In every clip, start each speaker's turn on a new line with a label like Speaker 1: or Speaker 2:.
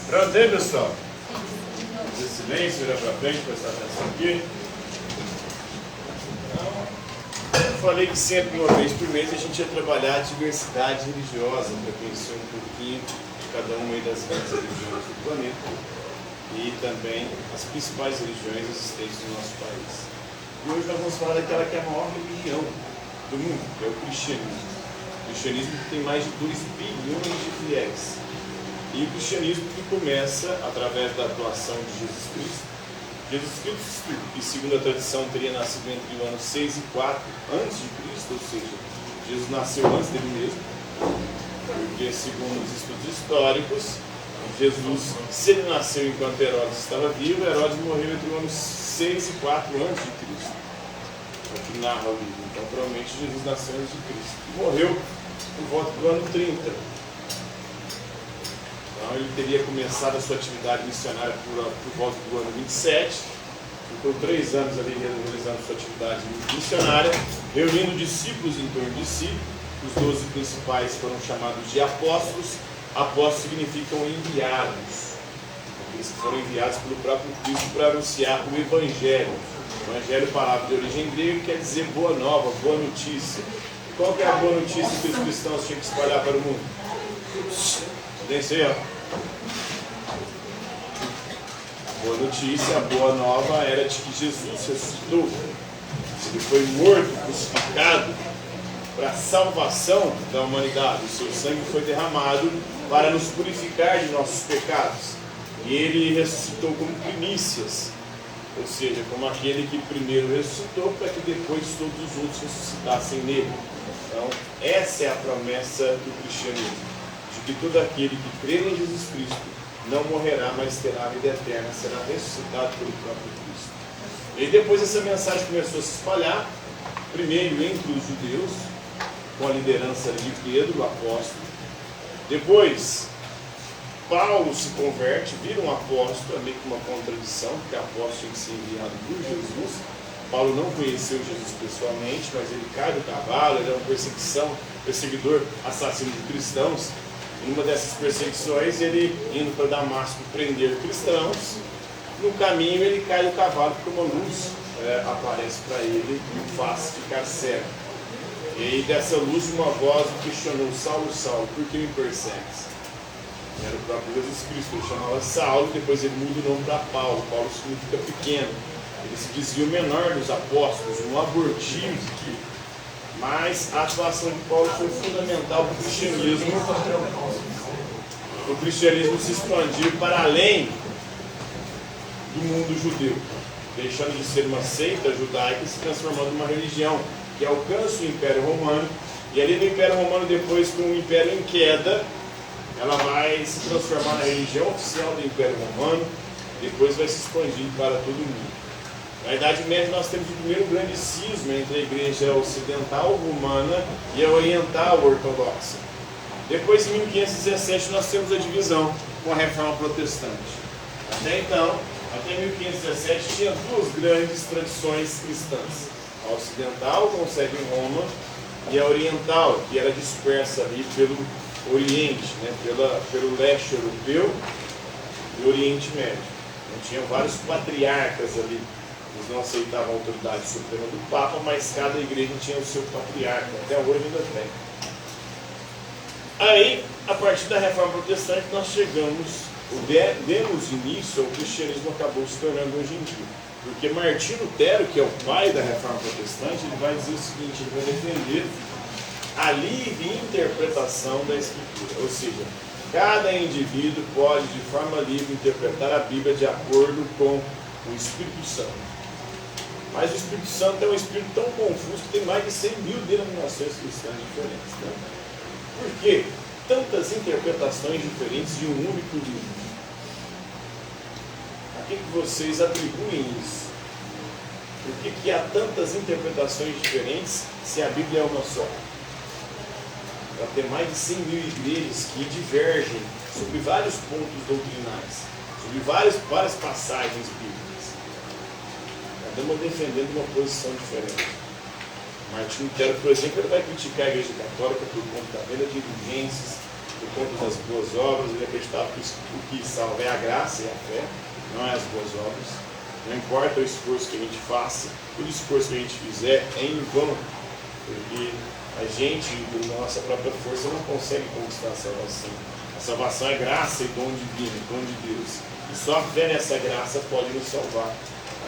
Speaker 1: Pronto aí, pessoal? Fazer silêncio, virar para frente, prestar atenção aqui. Eu falei que sempre, uma vez por mês, a gente ia trabalhar a diversidade religiosa para conhecer um pouquinho de cada uma das grandes religiões do planeta e também as principais religiões existentes no nosso país. E hoje nós vamos falar daquela que é a maior religião do mundo, que é o cristianismo. O cristianismo que tem mais de 2 bilhões de fiéis. E o cristianismo que começa através da atuação de Jesus Cristo. Jesus Cristo, que segundo a tradição teria nascido entre o ano 6 e 4 antes de Cristo, ou seja, Jesus nasceu antes dele mesmo, porque segundo os estudos históricos, Jesus, se ele nasceu enquanto Herodes estava vivo, Herodes morreu entre o ano 6 e 4 antes de Cristo. É o que narra o livro. Então provavelmente Jesus nasceu antes de Cristo. E morreu por volta do ano 30. Então ele teria começado a sua atividade missionária por volta do ano 27, ficou 3 anos ali realizando sua atividade missionária, reunindo discípulos em torno de si. Os 12 principais foram chamados de apóstolos. Apóstolos significam enviados, aqueles que foram enviados pelo próprio Cristo para anunciar o Evangelho. O Evangelho, palavra de origem grega, quer dizer boa nova, boa notícia. E qual que é a boa notícia que os cristãos tinham que espalhar para o mundo? Silêncio aí, ó. A boa notícia, a boa nova era de que Jesus ressuscitou. Ele foi morto, crucificado para a salvação da humanidade. O seu sangue foi derramado para nos purificar de nossos pecados. E ele ressuscitou como primícias, ou seja, como aquele que primeiro ressuscitou para que depois todos os outros ressuscitassem nele. Então, essa é a promessa do cristianismo, de que todo aquele que crer em Jesus Cristo não morrerá, mas terá a vida eterna, será ressuscitado pelo próprio Cristo. E depois essa mensagem começou a se espalhar, primeiro entre os judeus, com a liderança de Pedro, o apóstolo. Depois, Paulo se converte, vira um apóstolo, é meio que uma contradição, porque apóstolo tinha que ser enviado por Jesus. Paulo não conheceu Jesus pessoalmente, mas ele cai do cavalo, ele é um perseguidor, assassino de cristãos. Em uma dessas perseguições, ele indo para Damasco prender cristãos. No caminho, ele cai do cavalo porque uma luz aparece para ele e o faz ficar cego. E aí, dessa luz, uma voz o questionou: Saulo, Saulo, por que me persegues? Era o próprio Jesus Cristo, ele chamava Saulo, depois ele muda o nome para Paulo. Paulo significa pequeno. Ele se dizia o menor dos apóstolos, um abortivo. Mas a atuação de Paulo foi fundamental para o cristianismo. O cristianismo se expandir para além do mundo judeu, deixando de ser uma seita judaica e se transformando numa religião que alcança o Império Romano. E ali no Império Romano, depois com o Império em queda, ela vai se transformar na religião oficial do Império Romano, depois vai se expandir para todo o mundo. Na Idade Média nós temos o primeiro grande cisma entre a igreja ocidental romana e a oriental ortodoxa. Depois, em 1517, nós temos a divisão com a reforma protestante. Até então, até 1517, tinha 2 grandes tradições cristãs. A ocidental, com sede em Roma, e a oriental, que era dispersa ali pelo Oriente, pelo leste europeu e Oriente Médio. Então, tinham vários patriarcas ali. Eles não aceitavam a autoridade suprema do Papa, mas cada igreja tinha o seu patriarca. Até hoje ainda tem. Aí, a partir da reforma protestante, nós demos início ao cristianismo, acabou se tornando hoje em dia. Porque Martinho Lutero, que é o pai da reforma protestante, ele vai dizer o seguinte: ele vai defender a livre interpretação da Escritura. Ou seja, cada indivíduo pode, de forma livre, interpretar a Bíblia de acordo com o Espírito Santo. Mas o Espírito Santo é um Espírito tão confuso que tem mais de 100 mil denominações cristãs diferentes. Né? Por que tantas interpretações diferentes de um único livro? A que vocês atribuem isso? Por que há tantas interpretações diferentes se a Bíblia é uma só? Para ter mais de 100 mil igrejas que divergem sobre vários pontos doutrinais, sobre várias passagens bíblicas. Cada uma defendendo uma posição diferente. Martinho Lutero, por exemplo, ele vai criticar a Igreja Católica por conta da venda de indulgências, por conta das boas obras. Ele acreditava que o que salva é a graça e a fé, não é as boas obras. Não importa o esforço que a gente faça, todo esforço que a gente fizer é em vão, porque a gente, por nossa própria força, não consegue conquistar a salvação. A salvação é graça e dom divino, dom de Deus. E só a fé nessa graça pode nos salvar,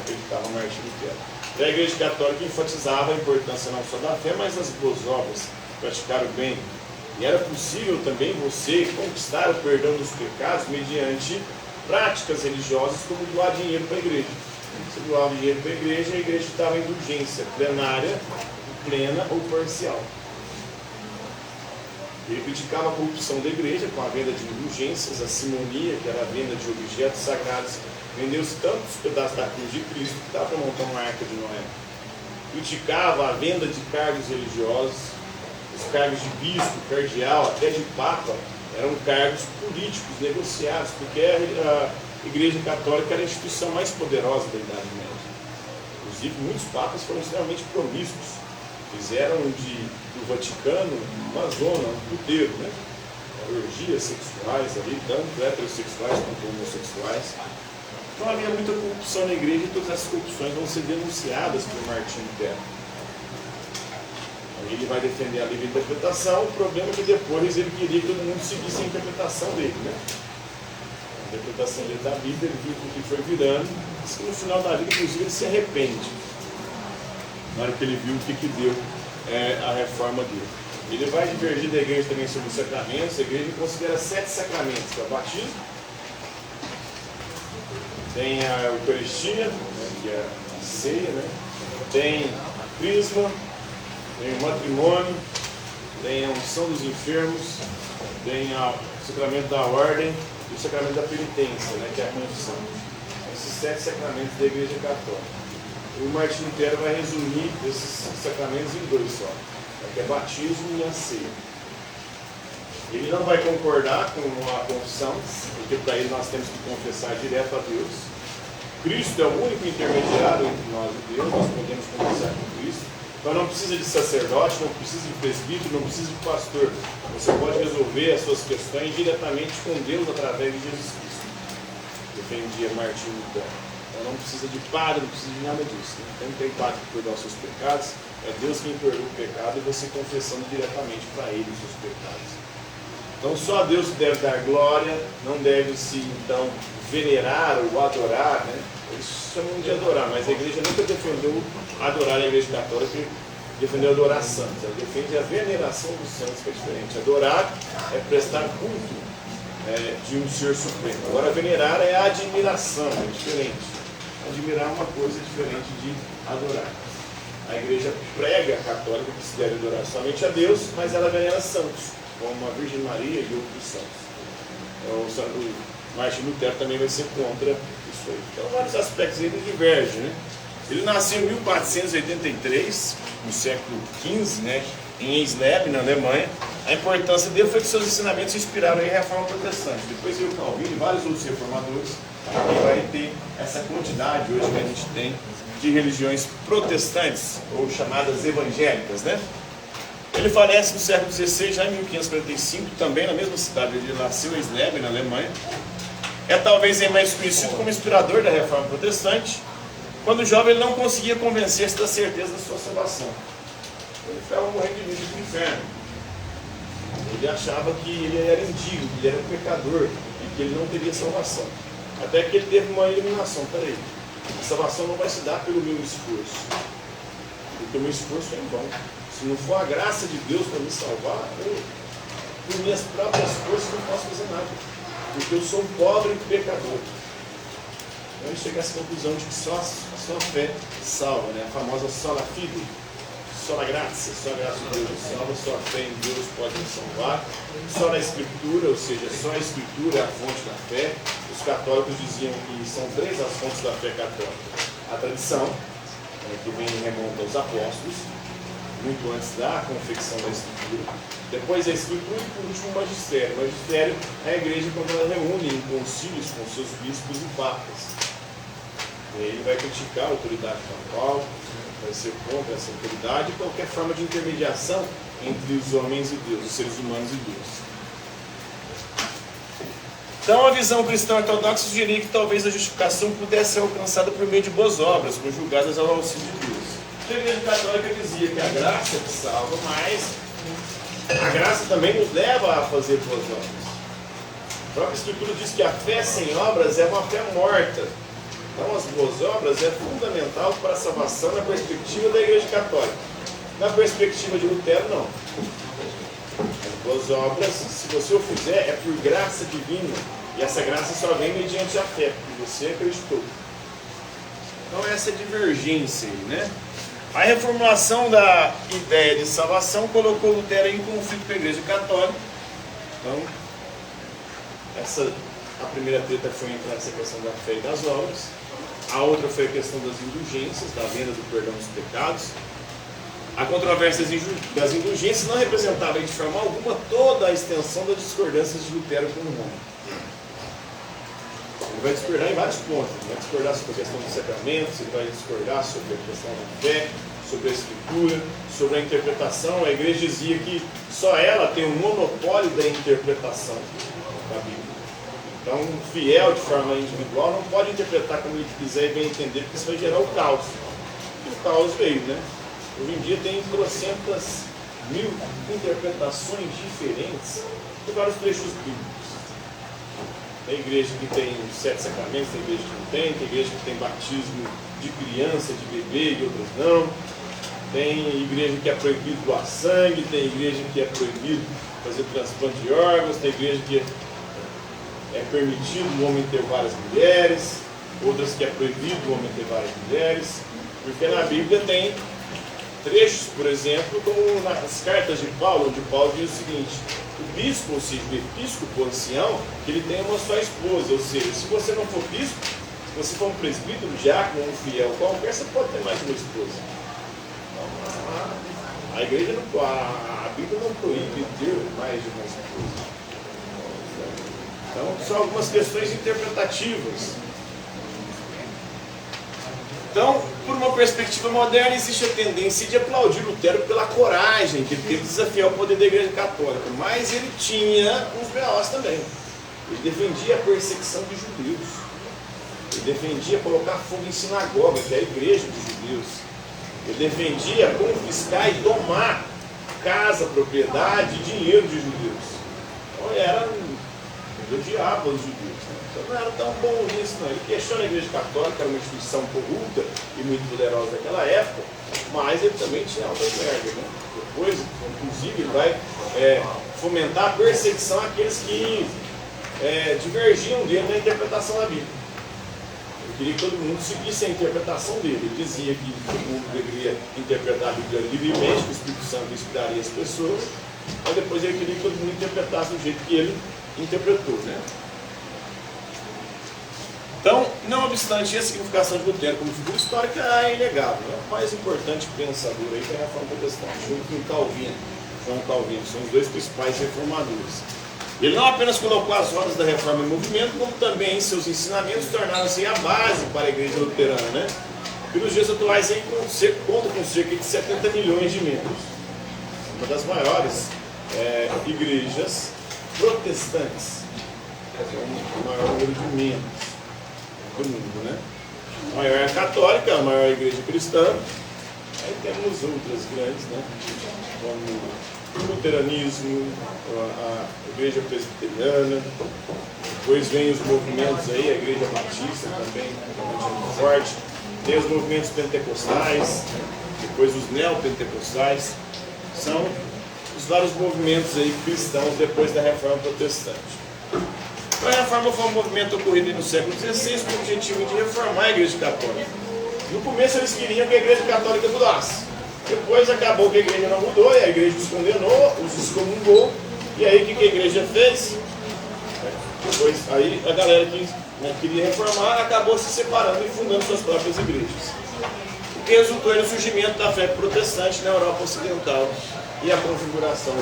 Speaker 1: acreditava Martim Lutero. E a Igreja Católica enfatizava a importância não só da fé, mas das boas obras, praticar o bem. E era possível também você conquistar o perdão dos pecados mediante práticas religiosas, como doar dinheiro para a igreja. Você doava dinheiro para a igreja dava indulgência plenária, plena ou parcial. Ele criticava a corrupção da igreja com a venda de indulgências, a simonia, que era a venda de objetos sagrados. Vendeu-se tantos pedaços da cruz de Cristo que dava para montar uma arca de Noé. Criticava a venda de cargos religiosos, os cargos de bispo, cardeal, até de papa, eram cargos políticos negociados, porque a Igreja Católica era a instituição mais poderosa da Idade Média. Inclusive, muitos papas foram extremamente promíscuos. Fizeram do Vaticano uma zona, um puteiro, né? Orgias sexuais ali, tanto heterossexuais quanto homossexuais. Então havia muita corrupção na igreja e todas essas corrupções vão ser denunciadas por Martim Lutero. Aí ele vai defender a livre interpretação. O problema é que depois ele queria que todo mundo seguisse a interpretação dele, né? A interpretação dele da Bíblia, ele viu o que foi virando, e no final da vida, inclusive, ele se arrepende. Na hora que ele viu o que deu a reforma dele. Ele vai divergir da igreja também sobre os sacramentos. A igreja considera 7 sacramentos, que é o batismo, tem a Eucaristia, né, que é a ceia, né? Tem a crisma, tem o matrimônio, tem a unção dos enfermos, tem o sacramento da ordem e o sacramento da penitência, né, que é a confissão. Esses 7 sacramentos da igreja católica. O Martim Lutero vai resumir esses sacramentos em 2 só, que é batismo e a ceia. Ele não vai concordar com a confissão, porque para ele nós temos que confessar direto a Deus. Cristo é o único intermediário entre nós e Deus, nós podemos confessar com Cristo. Então não precisa de sacerdote, não precisa de presbítero, não precisa de pastor. Você pode resolver as suas questões diretamente com Deus através de Jesus Cristo. Defendia Martim Lutero. Não precisa de padre, não precisa de nada disso. Não tem padre que perdoa os seus pecados, é Deus quem perdoa o pecado e você confessando diretamente para Ele os seus pecados. Então só a Deus deve dar glória, não deve-se então venerar ou adorar, né? Eles chamam de adorar, mas a igreja nunca defendeu adorar a igreja católica, defendeu adorar santos, ela defende a veneração dos santos, que é diferente. Adorar é prestar culto de um ser supremo. Agora venerar é a admiração, é diferente. Admirar uma coisa diferente de adorar. A igreja prega católica que se deve adorar somente a Deus, mas ela venera santos, como a Virgem Maria e outros santos. Então, o Martim Lutero também vai ser contra isso aí. Então, vários aspectos ele divergem, né? Ele nasceu em 1483, no século XV, né, em Eisleben, na Alemanha. A importância dele foi que seus ensinamentos se inspiraram em reforma protestante. Depois veio o Calvino e vários outros reformadores, e vai ter essa quantidade hoje que a gente tem de religiões protestantes, ou chamadas evangélicas, né? Ele falece no século XVI, já em 1545, também na mesma cidade onde ele nasceu, em Eisleben, na Alemanha. É talvez mais conhecido como inspirador da reforma protestante. Quando jovem, ele não conseguia convencer-se da certeza da sua salvação. Ele ficava morrendo de medo do inferno. Ele achava que ele era indigno, que ele era um pecador e que ele não teria salvação. Até que ele teve uma iluminação. Peraí, a salvação não vai se dar pelo meu esforço, porque o meu esforço é em vão. Se não for a graça de Deus para me salvar, eu, por minhas próprias forças, não posso fazer nada, porque eu sou um pobre pecador. Então ele chega a essa conclusão de que só a sua fé salva, né? A famosa sola fide, sola graça, só a graça de Deus salva, só a fé em Deus pode nos salvar. Só na Escritura, ou seja, só a Escritura é a fonte da fé. Os católicos diziam que são 3 as fontes da fé católica: a tradição, que vem e remonta aos apóstolos, muito antes da confecção da Escritura. Depois a Escritura e por último o magistério. O magistério é a igreja quando ela reúne em concílios com seus bispos e papas. E ele vai criticar a autoridade papal, vai ser contra essa autoridade e qualquer forma de intermediação entre os homens e Deus, os seres humanos e Deus. Então a visão cristã ortodoxa sugeria que talvez a justificação pudesse ser alcançada por meio de boas obras, conjugadas ao auxílio de Deus. A Igreja Católica dizia que a graça é que salva, mas a graça também nos leva a fazer boas obras. A própria Escritura diz que a fé sem obras é uma fé morta. Então as boas obras é fundamental para a salvação na perspectiva da Igreja Católica. Na perspectiva de Lutero, não. As boas obras, se você o fizer, é por graça divina. E essa graça só vem mediante a fé, porque você acreditou. Então essa é a divergência aí, né? A reformulação da ideia de salvação colocou Lutero em conflito com a Igreja Católica. Então, a primeira treta foi entre essa questão da fé e das obras. A outra foi a questão das indulgências, da venda do perdão dos pecados. A controvérsia das indulgências não representava de forma alguma toda a extensão das discordâncias de Lutero com Roma. Ele vai discordar em vários pontos. Ele vai discordar sobre a questão dos sacramentos, ele vai discordar sobre a questão da fé, sobre a escritura, sobre a interpretação. A igreja dizia que só ela tem um monopólio da interpretação da Bíblia. Então, um fiel de forma individual não pode interpretar como ele quiser e bem entender, porque isso vai gerar o caos. E o caos veio, né? Hoje em dia tem trocentas mil interpretações diferentes de vários trechos bíblicos. Tem igreja que tem 7 sacramentos, tem igreja que não tem igreja que tem batismo de criança, de bebê e outras não. Tem igreja que é proibido doar sangue, tem igreja que é proibido fazer transplante de órgãos, tem igreja que é permitido o homem ter várias mulheres, outras que é proibido o homem ter várias mulheres, porque na Bíblia tem trechos, por exemplo, como nas cartas de Paulo, onde Paulo diz o seguinte: o bispo, ou seja, o episcopo, o ancião, que ele tem uma só esposa, ou seja, se você não for bispo, se você for um presbítero, diácono, um fiel qualquer, você pode ter mais de uma esposa. A igreja não, a Bíblia não proíbe ter mais de uma esposa. Então, são algumas questões interpretativas. Então, por uma perspectiva moderna, existe a tendência de aplaudir Lutero pela coragem que ele teve de desafiar o poder da Igreja Católica, mas ele tinha uns B.O.s também. Ele defendia a perseguição de judeus. Ele defendia colocar fogo em sinagoga, que é a igreja dos judeus. Ele defendia confiscar e tomar casa, propriedade e dinheiro de judeus. Então ele era o diabo dos judeus. Então não era tão bom nisso, não. Ele questiona a Igreja Católica, era uma instituição corrupta e muito poderosa naquela época, mas ele também tinha alta merda, né? Depois, inclusive, ele vai fomentar a perseguição àqueles que divergiam dele na interpretação da Bíblia. Ele queria que todo mundo seguisse a interpretação dele. Ele dizia que todo mundo deveria interpretar a Bíblia livremente, que o Espírito Santo inspiraria as pessoas, mas depois ele queria que todo mundo interpretasse do jeito que ele interpretou, né? Então, não obstante a significação de Lutero como figura histórica é inegável. É o mais importante pensador aí da Reforma Protestante, junto com Calvino. João Calvino, são os dois principais reformadores. Ele não apenas colocou as rodas da reforma em movimento, como também seus ensinamentos tornaram-se a base para a igreja luterana, né? E nos dias atuais aí conta com cerca de 70 milhões de membros. Uma das maiores igrejas protestantes. O maior número de membros do mundo, né? A maior é a católica, a maior é a igreja cristã. Aí temos outras grandes, né? Como o luteranismo, a igreja presbiteriana. Depois vem os movimentos aí, a igreja batista também, muito forte. Tem os movimentos pentecostais, depois os neopentecostais. São os vários movimentos aí cristãos depois da reforma protestante. A reforma foi um movimento ocorrido no século XVI com o objetivo de reformar a igreja católica. No começo eles queriam que a igreja católica mudasse. Depois acabou que a igreja não mudou e a igreja os condenou, os excomungou. E aí o que a igreja fez? Depois aí a galera que queria reformar acabou se separando e fundando suas próprias igrejas. O que resultou no surgimento da fé protestante na Europa Ocidental e a configuração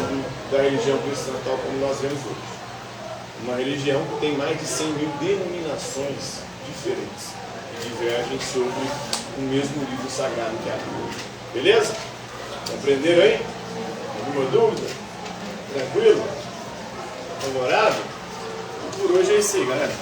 Speaker 1: da religião cristã tal como nós vemos hoje. Uma religião que tem mais de 100 mil denominações diferentes que divergem sobre o mesmo livro sagrado que é a Bíblia. Beleza? Compreenderam aí? Alguma dúvida? Tranquilo? Favorável? por hoje é isso aí, galera.